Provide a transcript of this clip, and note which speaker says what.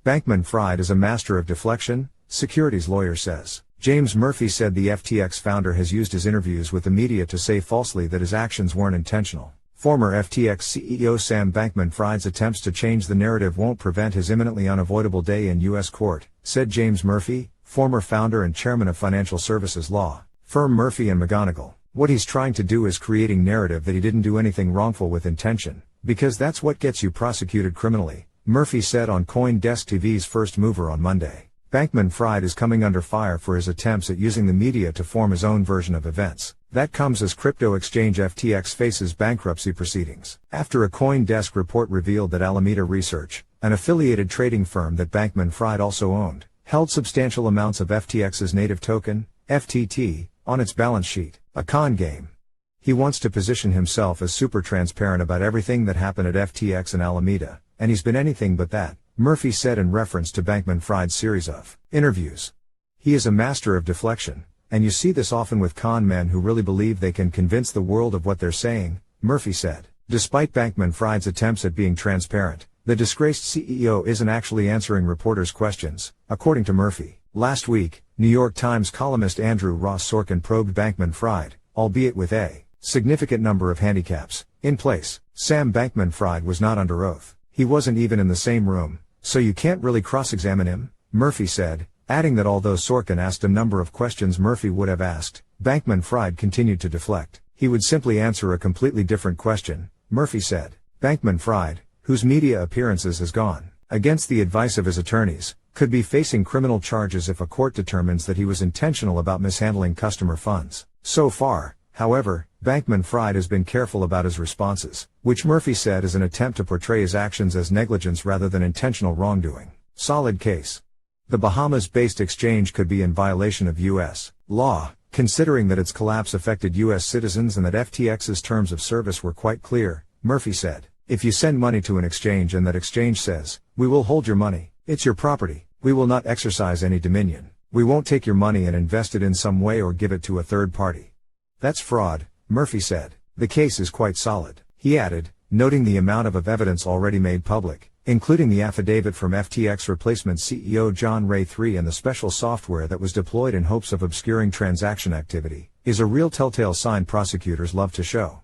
Speaker 1: Bankman-Fried is a master of deflection, Securities lawyer says. James Murphy said the FTX founder has used his interviews with the media to say falsely that his actions weren't intentional. Former FTX CEO Sam Bankman-Fried's attempts to change the narrative won't prevent his imminently unavoidable day in U.S. court, said James Murphy, former founder and chairman of financial services law firm Murphy McGonigle. What he's trying to do is creating narrative that he didn't do anything wrongful with intention, because that's what gets you prosecuted criminally, Murphy said on CoinDesk TV's First Mover on Monday. Bankman-Fried is coming under fire for his attempts at using the media to form his own version of events. That comes as crypto exchange FTX faces bankruptcy proceedings, after a CoinDesk report revealed that Alameda Research, an affiliated trading firm that Bankman-Fried also owned, held substantial amounts of FTX's native token, FTT, on its balance sheet, a con game. He wants to position himself as super transparent about everything that happened at FTX and Alameda, and he's been anything but that, Murphy said in reference to Bankman-Fried's series of interviews. He is a master of deflection, and you see this often with con men who really believe they can convince the world of what they're saying, Murphy said. Despite Bankman-Fried's attempts at being transparent, the disgraced CEO isn't actually answering reporters' questions, according to Murphy. Last week, New York Times columnist Andrew Ross Sorkin probed Bankman-Fried, albeit with a significant number of handicaps in place. Sam Bankman-Fried was not under oath. He wasn't even in the same room, so you can't really cross-examine him, Murphy said, adding that although Sorkin asked a number of questions Murphy would have asked, Bankman-Fried continued to deflect. He would simply answer a completely different question, Murphy said. Bankman-Fried, whose media appearances has gone against the advice of his attorneys, could be facing criminal charges if a court determines that he was intentional about mishandling customer funds. So far, however, Bankman-Fried has been careful about his responses, which Murphy said is an attempt to portray his actions as negligence rather than intentional wrongdoing. Solid case. The Bahamas-based exchange could be in violation of U.S. law, considering that its collapse affected U.S. citizens and that FTX's terms of service were quite clear, Murphy said. If you send money to an exchange and that exchange says, "We will hold your money, it's your property, we will not exercise any dominion, we won't take your money and invest it in some way or give it to a third party. That's fraud," Murphy said. The case is quite solid, he added, noting the amount of evidence already made public, including the affidavit from FTX replacement CEO John Ray III and the special software that was deployed in hopes of obscuring transaction activity, is a real telltale sign prosecutors love to show.